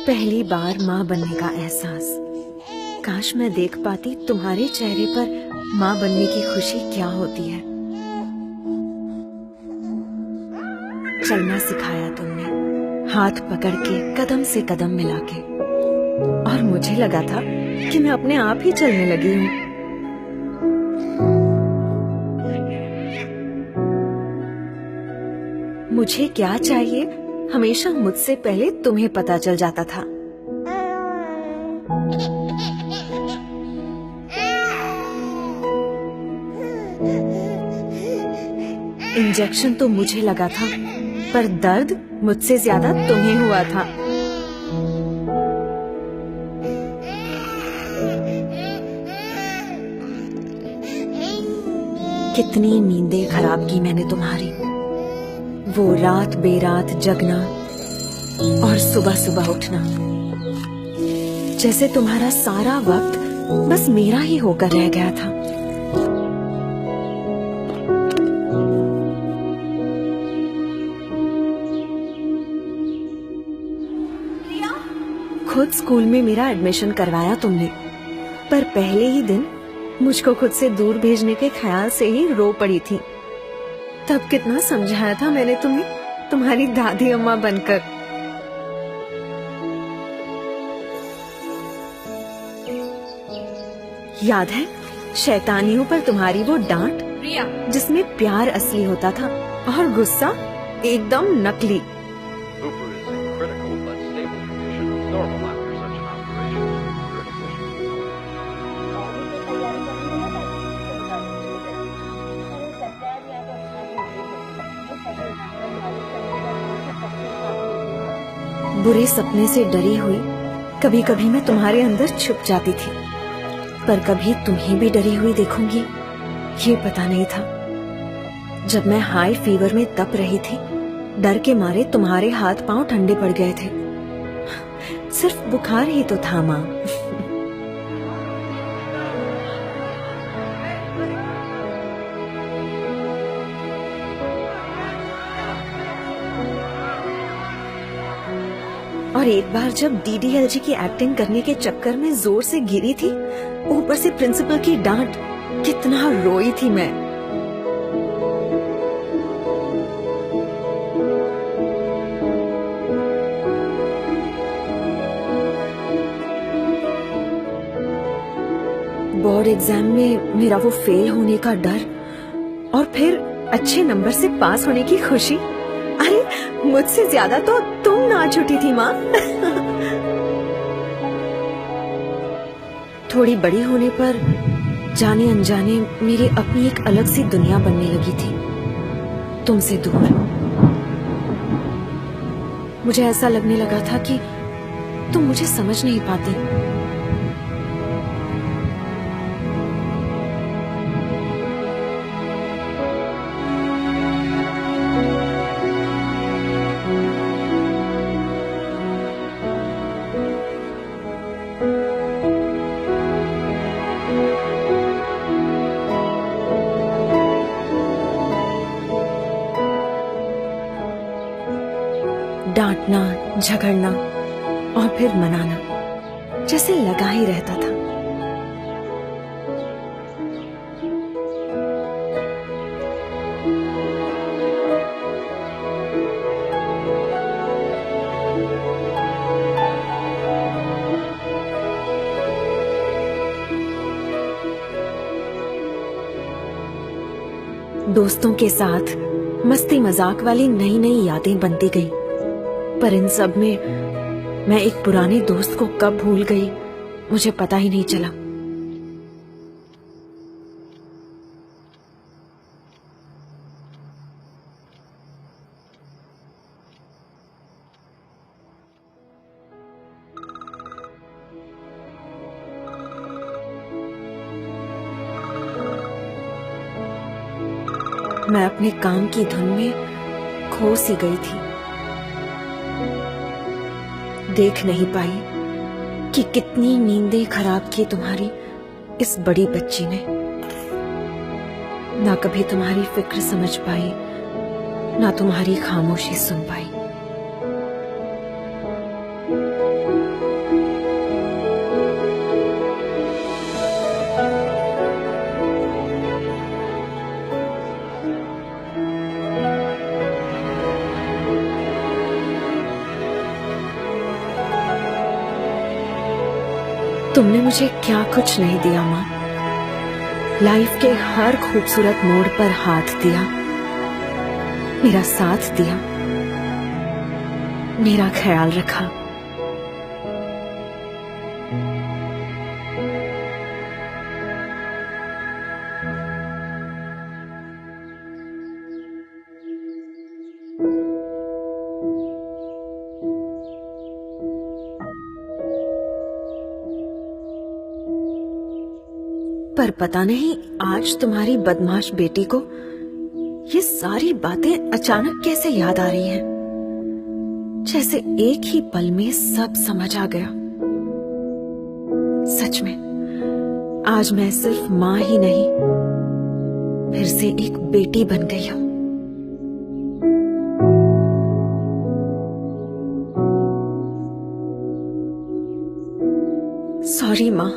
पहली बार माँ बनने का एहसास। काश मैं देख पाती तुम्हारे चेहरे पर माँ बनने की खुशी क्या होती है। चलना सिखाया तुमने, हाथ पकड़ के कदम से कदम मिला के, और मुझे लगा था कि मैं अपने आप ही चलने लगी हूँ। मुझे क्या चाहिए हमेशा मुझसे पहले तुम्हें पता चल जाता था। इंजेक्शन तो मुझे लगा था, पर दर्द मुझसे ज्यादा तुम्हें हुआ था। कितनी नींदें खराब की मैंने तुम्हारी, वो रात बेरात जगना और सुबह सुबह उठना, जैसे तुम्हारा सारा वक्त बस मेरा ही होकर रह गया था। खुद स्कूल में मेरा एडमिशन करवाया तुमने, पर पहले ही दिन मुझको खुद से दूर भेजने के ख्याल से ही रो पड़ी थी। तब कितना समझाया था मैंने तुम्हें, तुम्हारी दादी अम्मा बनकर। याद है शैतानियों पर तुम्हारी वो डांट, जिसमें प्यार असली होता था और गुस्सा एकदम नकली। बुरे सपने से डरी हुई कभी कभी मैं तुम्हारे अंदर छुप जाती थी, पर कभी तुम्हें भी डरी हुई देखूंगी ये पता नहीं था। जब मैं हाई फीवर में तप रही थी, डर के मारे तुम्हारे हाथ पांव ठंडे पड़ गए थे। सिर्फ बुखार ही तो था माँ। और एक बार जब डीडीएलजी की एक्टिंग करने के चक्कर में जोर से गिरी थी, ऊपर से प्रिंसिपल की डांट, कितना रोई थी मैं। बोर्ड एग्जाम में मेरा वो फेल होने का डर, और फिर अच्छे नंबर से पास होने की खुशी। अरे मुझसे ज्यादा तो तुम नाच उठी थी माँ। थोड़ी बड़ी होने पर जाने अनजाने मेरी अपनी एक अलग सी दुनिया बनने लगी थी, तुमसे दूर। मुझे ऐसा लगने लगा था कि तुम मुझे समझ नहीं पाती। डांटना, झगड़ना और फिर मनाना, जैसे लगा ही रहता था। दोस्तों के साथ मस्ती मजाक वाली नई नई यादें बनती गई, पर इन सब में मैं एक पुराने दोस्त को कब भूल गई मुझे पता ही नहीं चला। मैं अपने काम की धुन में खो सी गई थी। देख नहीं पाई कि कितनी नींदें खराब की तुम्हारी इस बड़ी बच्ची ने। ना कभी तुम्हारी फिक्र समझ पाई, ना तुम्हारी खामोशी सुन पाई। तुमने मुझे क्या कुछ नहीं दिया माँ। लाइफ के हर खूबसूरत मोड़ पर हाथ दिया, मेरा साथ दिया, मेरा ख्याल रखा। पर पता नहीं आज तुम्हारी बदमाश बेटी को ये सारी बातें अचानक कैसे याद आ रही हैं, जैसे एक ही पल में सब समझ आ गया। सच में आज मैं सिर्फ माँ ही नहीं, फिर से एक बेटी बन गई हूं। सॉरी माँ।